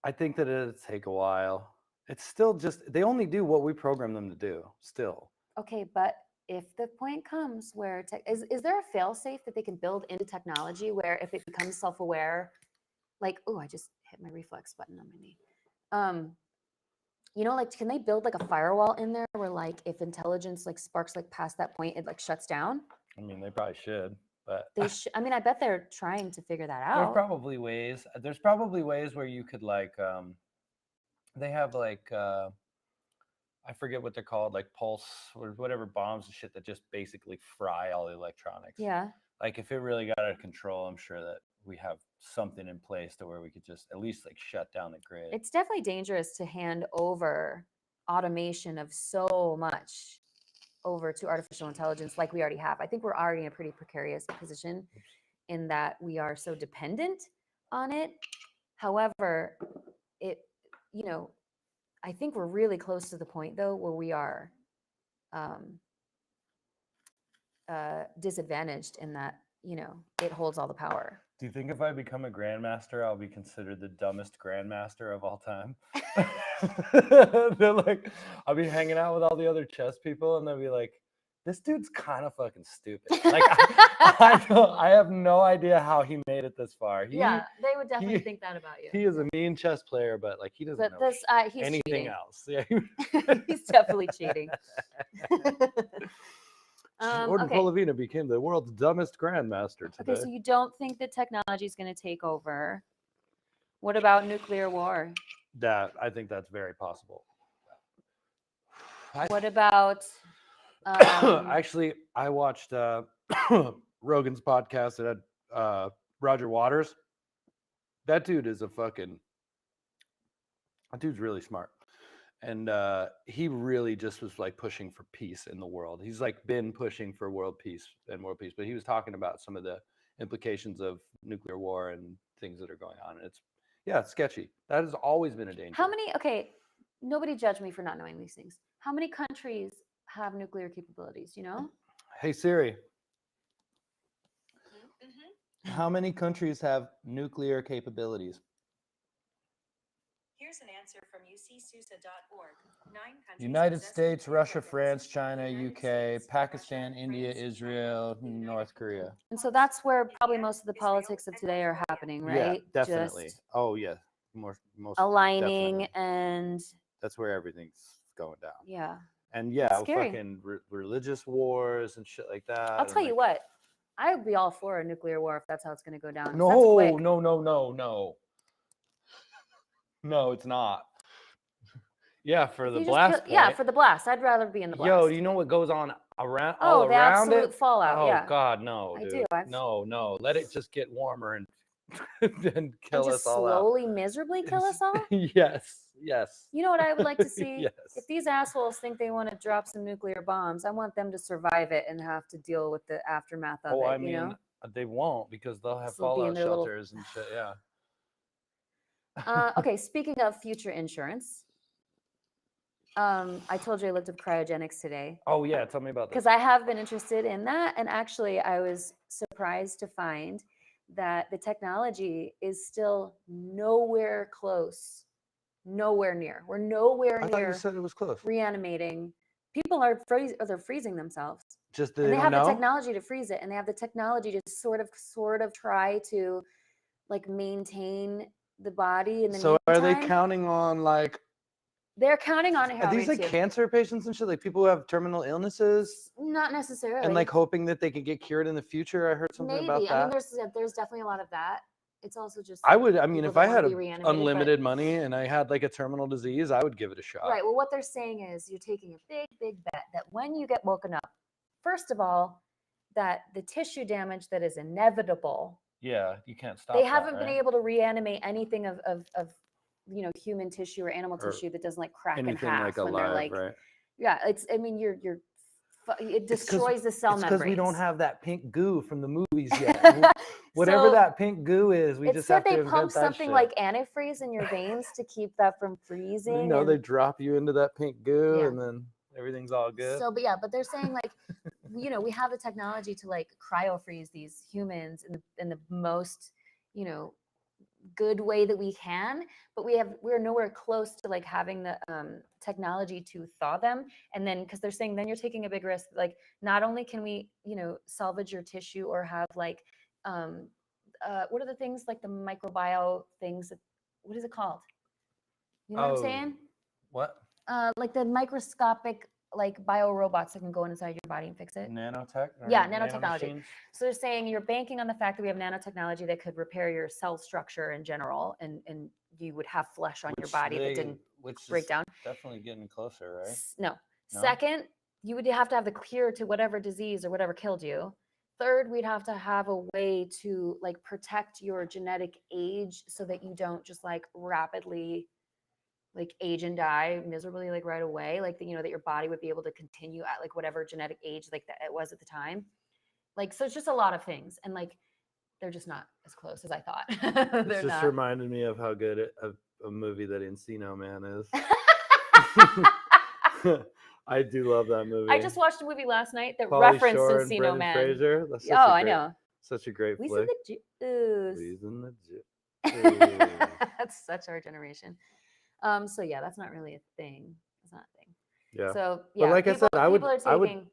I think that it'll take a while. It's still just, they only do what we program them to do still. Okay, but if the point comes where is there a fail-safe that they can build into technology where if it becomes self-aware, like, oh, I just hit my reflex button on my knee. You know, like, can they build like a firewall in there where like if intelligence like sparks like past that point, it like shuts down? I mean, they probably should, but they I mean, I bet they're trying to figure that out. There's probably ways. There's probably ways where you could like, they have like, I forget what they're called, like pulse or whatever bombs and shit that just basically fry all the electronics. Yeah. Like if it really got out of control, I'm sure that we have something in place to where we could just at least like shut down the grid. It's definitely dangerous to hand over automation of so much over to artificial intelligence like we already have. I think we're already in a pretty precarious position in that we are so dependent on it. However, it, you know, I think we're really close to the point though where we are disadvantaged in that, you know, it holds all the power. Do you think if I become a grandmaster, I'll be considered the dumbest grandmaster of all time? They're like, I'll be hanging out with all the other chess people, and they'll be like, "This dude's kind of fucking stupid." Like, I have no idea how he made it this far. They would definitely think that about you. He is a mean chess player, but like he doesn't know he's anything cheating. Else. Yeah, he's definitely cheating. Jordan Polovina became the world's dumbest grandmaster today. Okay, so you don't think that technology is going to take over? What about nuclear war? I think that's very possible. What about? Actually, I watched Rogan's podcast that had Roger Waters. That dude is that dude's really smart. And he really just was like pushing for peace in the world. He's like been pushing for world peace, but he was talking about some of the implications of nuclear war and things that are going on. And it's sketchy. That has always been a danger. Nobody judge me for not knowing these things. How many countries have nuclear capabilities, you know? Hey Siri. Mm-hmm. How many countries have nuclear capabilities? Here's an answer from ucsusa.org. 9 countries. United States, Russia, France, China, UK, Pakistan, India, Israel, North Korea. And so that's where probably most of the politics of today are happening, right? Yeah, definitely. Just most aligning definitely. And that's where everything's going down. Yeah. And fucking religious wars and shit like that. I'll tell you what. I would be all for a nuclear war if that's how it's going to go down. No, That's quick. No, it's not. Yeah, for If the you just blast kill- yeah, point. for the blast. I'd rather be in the blast. Yo, do you know what goes on around Oh, all the around absolute it? fallout. Oh Yeah, God, no, I dude. do. No. Let it just get warmer and then And kill just us all out. slowly, miserably kill us all. Yes. You know what I would like to see? Yes. If these assholes think they want to drop some nuclear bombs, I want them to survive it and have to deal with the aftermath of Oh, it. I You mean, know, they won't because they'll have They'll be in fallout their little- shelters and shit. Yeah. Okay, speaking of future insurance, I told you I looked up cryogenics today Oh yeah, tell me about this. because I have been interested in that, and actually, I was surprised to find that the technology is still nowhere close, nowhere near. We're nowhere I thought you near said it was close. reanimating. People are they're freezing themselves. Just And they they don't have know. the technology to freeze it, and they have the technology to sort of try to like maintain the body in the So are they meantime. counting on like? They're counting on it. Are these like cancer patients and shit? Like people who have terminal illnesses Not necessarily. and like hoping that they could get cured in the future. I heard something maybe. about that. I mean, there's definitely a lot of that. It's also just. I like, would. I mean, people if that I wanna had be reanimated, but- unlimited money and I had like a terminal disease, I would give it a shot. Right. Well, what they're saying is you're taking a big bet that when you get woken up, first of all, that the tissue damage that is inevitable. Yeah, you can't stop. They haven't been able to reanimate anything of human tissue or animal Or tissue that doesn't like crack in anything half like when they're alive, like. right? Yeah, it It's 'cause- destroys the cell It's membranes. because we don't have that pink goo from the movies yet. Whatever So, that pink goo is, we it just said have to they invent pump that something shit. like antifreeze in your veins to keep that from freezing. You know, and- they drop you into that pink goo, Yeah. and then everything's all good. So, but they're saying like, we have the technology to like cryo freeze these humans in the most, good way that we can, but we're nowhere close to like having the technology to thaw them. And then, because they're saying then you're taking a big risk. Like, not only can we, salvage your tissue or have like, what are the things like the microbiome things? What is it called? You know what I'm saying? What? Like the microscopic like bio robots that can go inside your body and fix it. Nanotech? Yeah, nanotechnology. So they're saying you're banking on the fact that we have nanotechnology that could repair your cell structure in general, and you would have flesh on your body that didn't break down. Definitely getting closer, right? No. No? Second, you would have to have the cure to whatever disease or whatever killed you. Third, we'd have to have a way to like protect your genetic age so that you don't just like rapidly like age and die miserably like right away, like that your body would be able to continue at like whatever genetic age like that it was at the time. Like, so it's just a lot of things, and like they're just not as close as I thought. It just reminded me of how good a movie that Encino Man is. I do love that movie. I just watched a movie last night that Pauly referenced Shore and Encino Brendan Man. Fraser. That's such I know. Such a great We flick. said the We's in the juice. That's such our generation. So yeah, that's not really a thing. It's not a thing. Yeah. So yeah, but like I said, I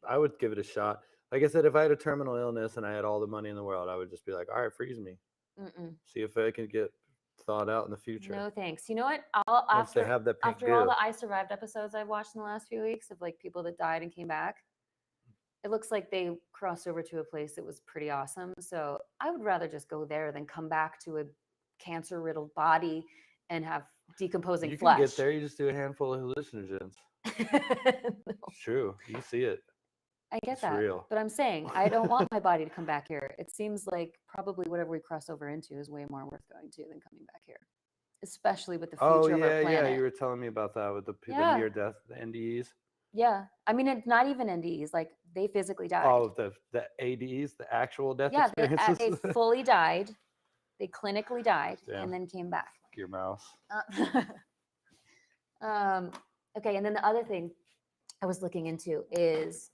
I would give it a shot. Like I said, if I had a terminal illness and I had all the money in the world, I would just be like, all right, freeze me. See if I can get thawed out in the future. No thanks. You know what? Once they have that pink after goo. all the I Survived episodes I've watched in the last few weeks of like people that died and came back, it looks like they crossed over to a place that was pretty awesome. So I would rather just go there than come back to a cancer-riddled body and have decomposing flesh. You can get there. You just do a handful of hallucinogens. No. It's true. You see it. I get It's that. real. But I'm saying I don't want my body to come back here. It seems like probably whatever we cross over into is way more worth going to than coming back here, especially with the future of our planet. Yeah. You were telling me about that with the near death, the NDEs. Yeah, I mean, it's not even NDEs. Like they physically died. Oh, the ADEs, the actual death experiences. They fully died. They clinically died. Damn. And then came back. Fuck your mouse. Okay, and then the other thing I was looking into is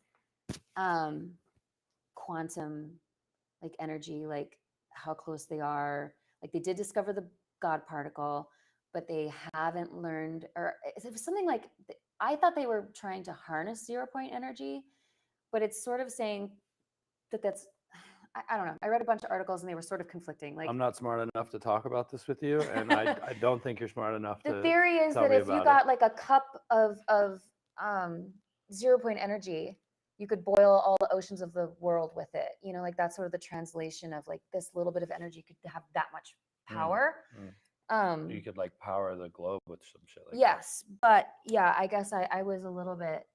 quantum like energy, like how close they are. Like they did discover the God particle, but they haven't learned, or it was something like I thought they were trying to harness 0-point energy, but it's sort of saying that's I don't know. I read a bunch of articles and they were sort of conflicting. Like, I'm not smart enough to talk about this with you, and I don't think you're smart enough to. The theory is that if you got like a cup of 0-point energy, you could boil all the oceans of the world with it. You know, like that's sort of the translation of like this little bit of energy could have that much power. You could like power the globe with some shit like yes, but yeah, I guess I was a little bit.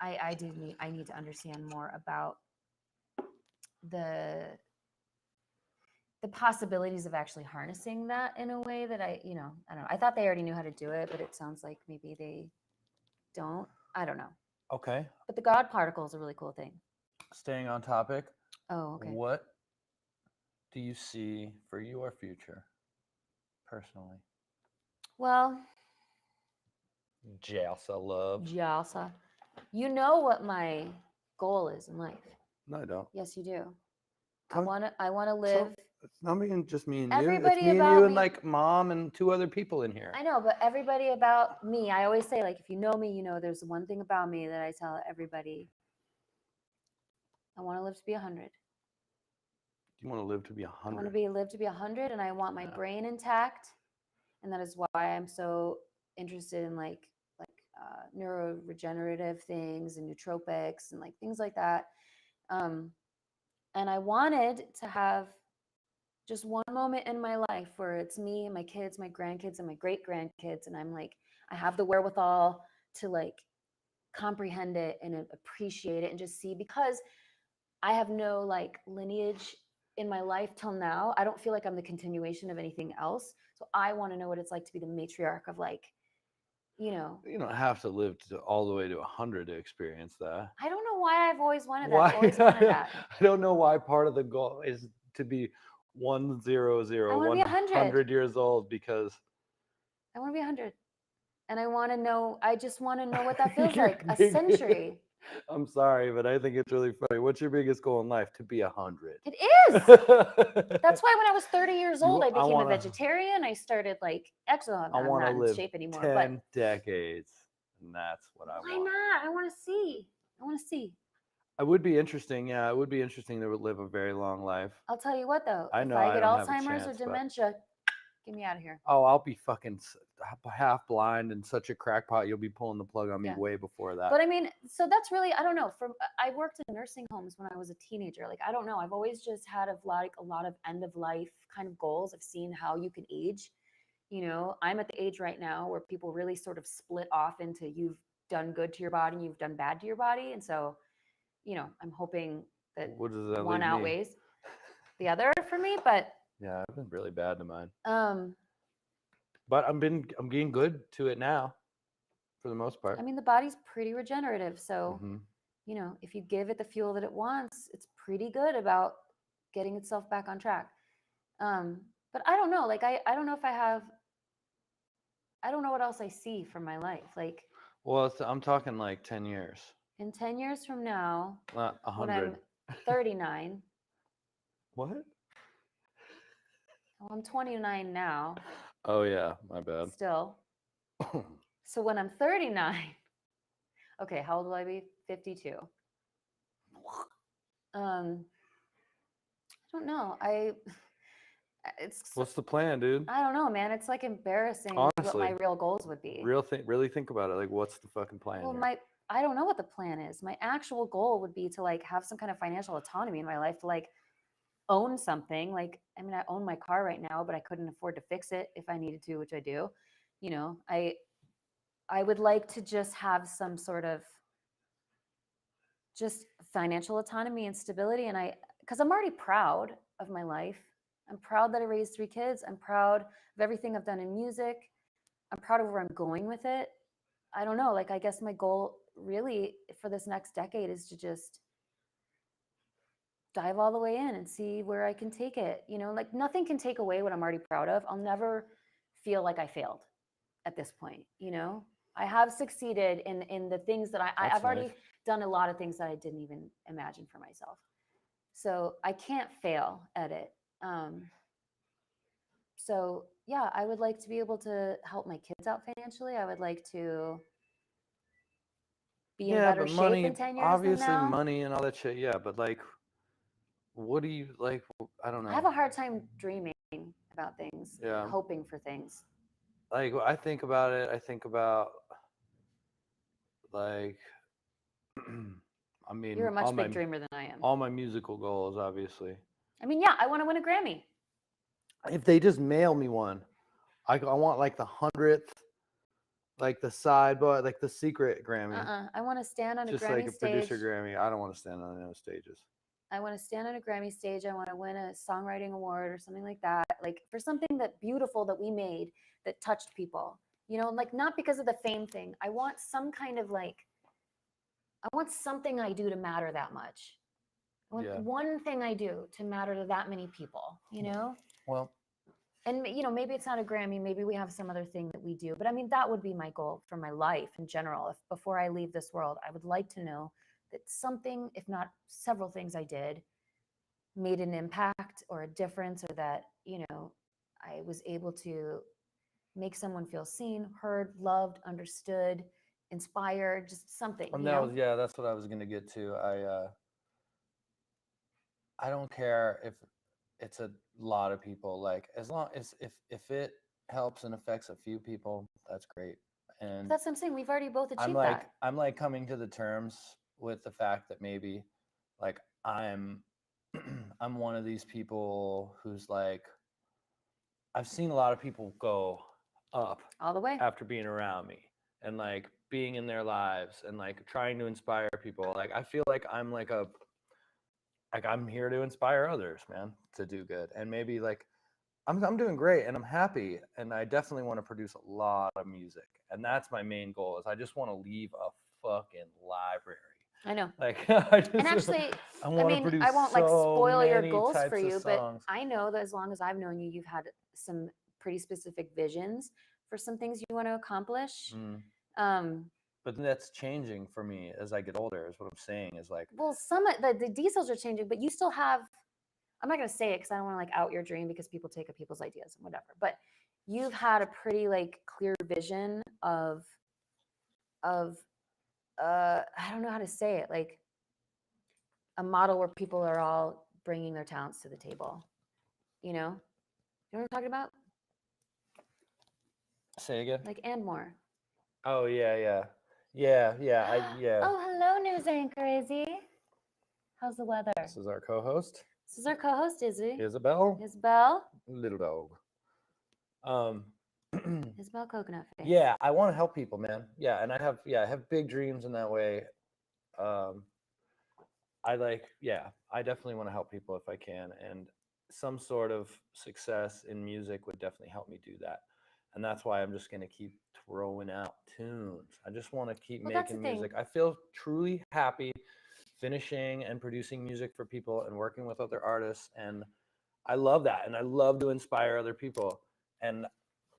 I need to understand more about the possibilities of actually harnessing that in a way that I don't know. I thought they already knew how to do it, but it sounds like maybe they don't. I don't know. Okay. But the God particle is a really cool thing. Staying on topic. Oh, okay. What do you see for your future, personally? Well, Jessa love. Jessa, you know what my goal is in life. No, I don't. Yes, you do. I want to live. It's not just me and you. Everybody It's me and about you and me. like mom and 2 other people in here. I know, but everybody about me, I always say, like, if you know me, you know there's one thing about me that I tell everybody. I want to live to be 100. You want to live to be 100? I want to live to be 100, and I want my brain intact, and that is why I'm so interested in like neuroregenerative things and nootropics and like things like that. And I wanted to have just one moment in my life where it's me and my kids, my grandkids, and my great grandkids, and I'm like, I have the wherewithal to like comprehend it and appreciate it and just see, because I have no like lineage in my life till now. I don't feel like I'm the continuation of anything else. So I want to know what it's like to be the matriarch of like, you know. You don't have to live all the way to 100 to experience that. I don't know why I've always wanted that. I've always wanted that. I don't know why part of the goal is to be 100 years old, because I want to be 100. And I want to know, I just want to know what that feels like. A century. I'm sorry, but I think it's really funny. What's your biggest goal in life? To be 100. It is. That's why when I was 30 years old, I became a vegetarian. I started like exercising. I want to live in shape anymore. 10 decades, and that's what I want. Why not? I want to see. It would be interesting. Yeah, it would be interesting to live a very long life. I'll tell you what, though. I know if I get don't have a Alzheimer's chance, or dementia, get me out of here. Oh, I'll be fucking half blind and such a crackpot. You'll be pulling the plug on me way before that. But I mean, so that's really, I don't know. I worked in nursing homes when I was a teenager. Like, I don't know. I've always just had a lot of end of life kind of goals. I've seen how you can age. You know, I'm at the age right now where people really sort of split off into you've done good to your body and you've done bad to your body. And so, you know, I'm hoping that one outweighs the other for me. But yeah, I've been really bad to mine. But I'm getting good to it now, for the most part. I mean, the body's pretty regenerative, so you know, if you give it the fuel that it wants, it's pretty good about getting itself back on track. But I don't know. Like, I don't know if I don't know what else I see from my life. Like, well, I'm talking like 10 years. In 10 years from now, 100. when I'm 39. What? Well, I'm 29 now. Oh yeah, my bad. Still. So when I'm 39, okay, how old will I be? 52. I don't know. What's the plan, dude? I don't know, man. It's like embarrassing. Honestly, what my real goals would be. Really think about it. Like, what's the fucking plan? Well, I don't know what the plan is. My actual goal would be to like have some kind of financial autonomy in my life, to like own something. Like, I mean, I own my car right now, but I couldn't afford to fix it if I needed to, which I do. You know, I would like to just have some sort of just financial autonomy and stability. And because I'm already proud of my life. I'm proud that I raised 3 kids. I'm proud of everything I've done in music. I'm proud of where I'm going with it. I don't know. Like, I guess my goal really for this next decade is to just dive all the way in and see where I can take it. You know, like, nothing can take away what I'm already proud of. I'll never feel like I failed at this point. You know, I have succeeded in the things that I've already done a lot of things that I didn't even imagine for myself. So I can't fail at it. So yeah, I would like to be able to help my kids out financially. I would like to be in better shape in 10 years obviously from now. Money and all that shit. Yeah, but like, what do you like? I don't know. I have a hard time dreaming about things, yeah, hoping for things. Like, I think about it. I think about like I mean, You're a much big dreamer than I am. All my musical goals, obviously. I mean, yeah, I want to win a Grammy. If they just mail me one, I want like the 100th, like the sidebar, like the secret Grammy. I want to stand on a Just Grammy like a stage. producer Grammy. I don't want to stand on those stages. I want to stand on a Grammy stage. I want to win a songwriting award or something like that. Like for something that beautiful that we made that touched people. You know, like not because of the fame thing. I want some kind of like, I want something I do to matter that much. I want one thing I do to matter to that many people, you know? Well, and you know, maybe it's not a Grammy, maybe we have some other thing that we do, but I mean, that would be my goal for my life in general. If before I leave this world, I would like to know that something, if not several things I did, made an impact or a difference, or that, you know, I was able to make someone feel seen, heard, loved, understood, inspired, just something. and you that know? was that's what I was gonna get to. I don't care if it's a lot of people. Like as long as if it helps and affects a few people, that's great. And That's what I'm saying. We've already both achieved I'm like coming to the terms with the fact that maybe like I'm I'm one of these people who's like I've seen a lot of people go up all the way after being around me and like being in their lives and like trying to inspire people. Like I feel like I'm like I'm here to inspire others, man, to do good. And maybe like I'm doing great and I'm happy and I definitely want to produce a lot of music. And that's my main goal is I just want to leave a fucking library. I know. Like and actually, I won't like spoil your goals for you, but I know that as long as I've known you, you've had some pretty specific visions for some things you want to accomplish. But that's changing for me as I get older, is what I'm saying. Is like, well, some of the details are changing, but you still have, I'm not going to say it because I don't want to like out your dream because people take up people's ideas and whatever, but you've had a pretty like clear vision of I don't know how to say it, like a model where people are all bringing their talents to the table. You know what I'm talking about? Say again. Like and more. Oh yeah. Oh, hello, news anchor Izzy. How's the weather? This is our co-host. Izzy. Isabel. Little dog. Isabel Coconut Face. Yeah, I want to help people, man. Yeah, and I have big dreams in that way. I definitely want to help people if I can, and some sort of success in music would definitely help me do that. And that's why I'm just going to keep throwing out tunes. I just want to keep making music. I feel truly happy finishing and producing music for people and working with other artists. And I love that. And I love to inspire other people. And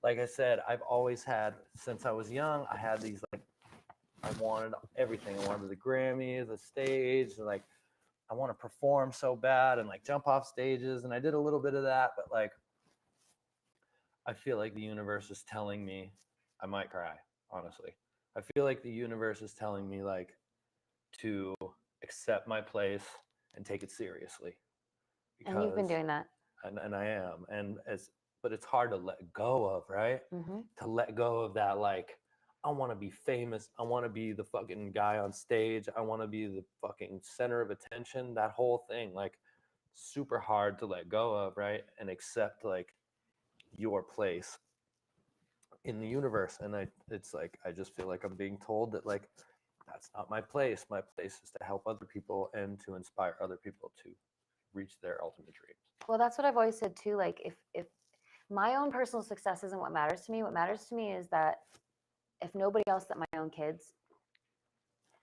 like I said, I've always had, since I was young, I had these like, I wanted everything. I wanted the Grammys, the stage, and like, I want to perform so bad and like jump off stages. And I did a little bit of that, but like, I feel like the universe is telling me, I might cry, honestly. I feel like the universe is telling me like to accept my place and take it seriously. And you've been doing that. And I am. But it's hard to let go of, right? Mm-hmm. To let go of that, like, I want to be famous. I want to be the fucking guy on stage. I want to be the fucking center of attention. That whole thing, like, super hard to let go of, right? And accept like your place in the universe. And it's like I just feel like I'm being told that like that's not my place. My place is to help other people and to inspire other people to reach their ultimate dreams. Well, that's what I've always said too. Like if my own personal success isn't what matters to me, what matters to me is that if nobody else that my own kids,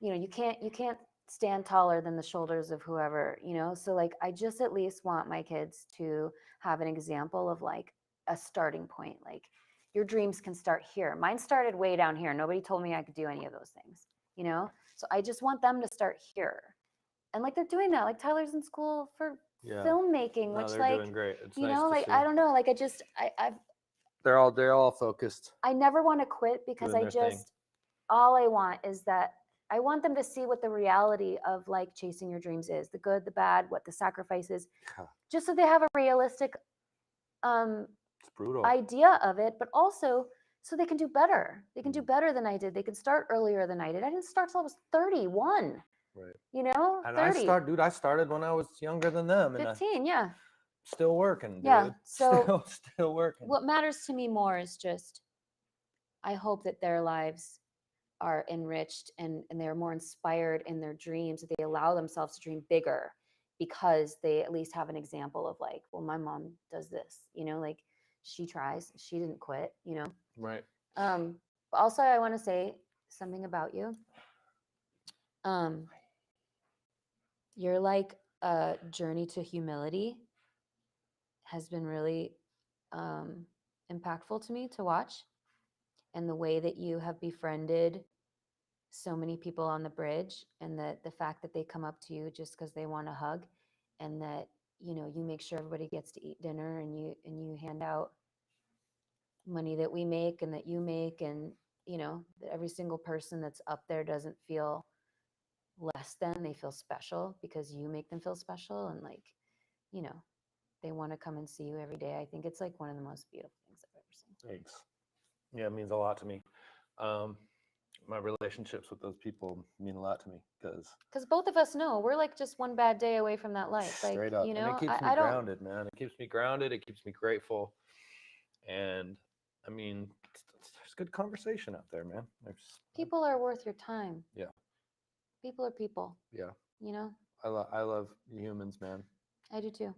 you know, you can't stand taller than the shoulders of whoever, you know? So like, I just at least want my kids to have an example of like a starting point. Like your dreams can start here. Mine started way down here. Nobody told me I could do any of those things, you know? So I just want them to start here. And like, they're doing that. Like Tyler's in school for filmmaking, which they're like, doing great. It's you nice know, to like, see. I don't know. Like they're all focused. I never want to quit because all I want is that I want them to see what the reality of like chasing your dreams is, the good, the bad, what the sacrifice is, just so they have a realistic it's brutal idea of it, but also so they can do better. They can do better than I did. They can start earlier than I did. I didn't start till I was 31. Right. You know, And 30. I started when I was younger than them, and 15, yeah. still working, dude. Yeah. So still working. what matters to me more is just, I hope that their lives are enriched and they're more inspired in their dreams, that they allow themselves to dream bigger because they at least have an example of like, well, my mom does this, you know, like she tries, she didn't quit, you know. Right. But also I want to say something about you. You're like a journey to humility has been really impactful to me to watch, and the way that you have befriended so many people on the bridge, and that the fact that they come up to you just because they want a hug, and that, you know, you make sure everybody gets to eat dinner, and you hand out money that we make and that you make, and you know that every single person that's up there doesn't feel less than, they feel special because you make them feel special, and like, you know, they want to come and see you every day. I think it's like one of the most beautiful things I've ever seen. Thanks. Yeah, it means a lot to me. My relationships with those people mean a lot to me because both of us know we're like just one bad day away from that light. Like, straight up, you know, and it keeps me I don't. grounded, man. It keeps me grounded. It keeps me grateful, and I mean, there's good conversation out there, man. People are worth your time. Yeah. People are people. Yeah. You know. I love humans, man. I do too.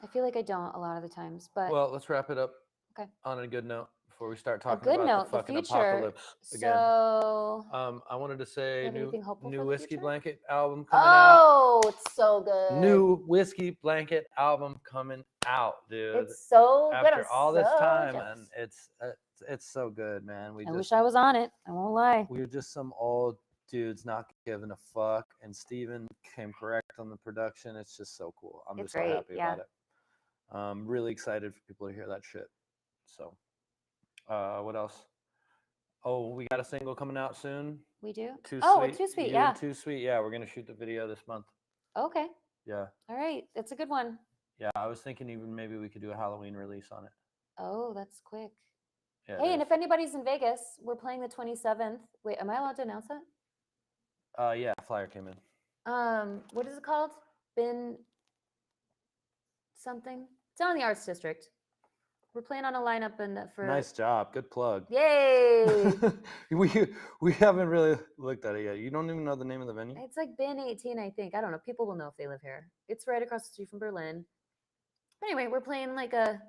I feel like I don't a lot of the times, but well, let's wrap it up. Okay. On a good note before we start a talking good about note, the fucking future. apocalypse again. So, I wanted to say have anything hopeful new for the Whiskey future? Blanket album coming out. Oh, it's so good. New Whiskey Blanket album coming out, dude. It's so good. After all this so time, jealous. and it's so good, man. I wish I was on it. I won't lie. We were just some old dudes not giving a fuck, and Steven came correct on the production. It's just so cool. I'm It's just so great, happy yeah. about it. I'm really excited for people to hear that shit. So, what else? Oh, we got a single coming out soon. We do? Too Oh, Sweet. Too Sweet, You yeah. and Too Sweet, yeah. We're gonna shoot the video this month. Okay. Yeah. All right. That's a good one. Yeah, I was thinking even maybe we could do a Halloween release on it. Oh, that's quick. Yeah, hey, and if anybody's in Vegas, we're playing the 27th. Wait, am I allowed to announce that? Yeah, flyer came in. What is it called? Bin something? It's on the Arts District. We're playing on a lineup for. Nice job. Good plug. Yay! we haven't really looked at it yet. You don't even know the name of the venue? It's like Bin 18, I think. I don't know. People will know if they live here. It's right across the street from Berlin. Anyway, we're playing like a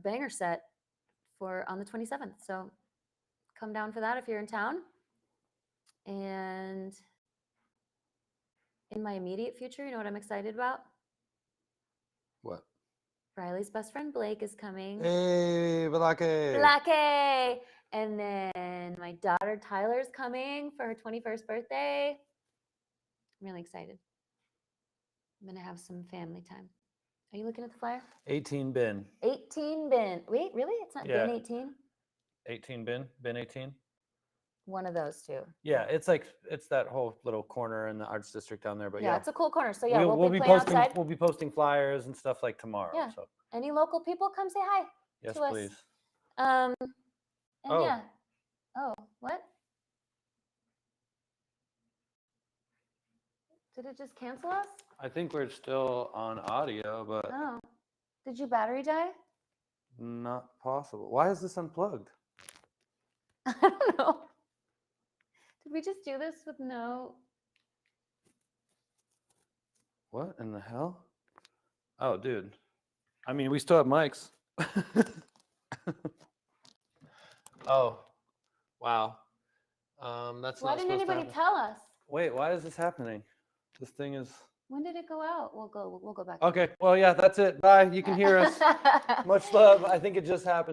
banger set on the 27th. So come down for that if you're in town. And in my immediate future, you know what I'm excited about? What? Riley's best friend Blake is coming. Hey, Blake. Blake! And then my daughter Tyler's coming for her 21st birthday. I'm really excited. I'm going to have some family time. Are you looking at the flyer? 18 bin. 18 bin. Wait, really? It's not bin 18? 18 bin? Bin 18? One of those two. Yeah, it's that whole little corner in the Arts District down there. But yeah, it's a cool corner. So yeah, we'll be playing posting. outside. We'll be posting flyers and stuff like tomorrow. Yeah. So any local people, come say hi. yes, to please. Us. And oh. Yeah. Oh, what? Did it just cancel us? I think we're still on audio, but Oh. Did your battery die? not possible. Why is this unplugged? I don't know. Did we just do this with no? What in the hell? Oh, dude. I mean, we still have mics. Oh, wow. That's Why not didn't supposed to anybody happen. tell us? Wait, why is this happening? This thing is. When did it go out? We'll go back. Okay. Well, yeah, that's it. Bye. You can hear us. Much love. I think it just happened.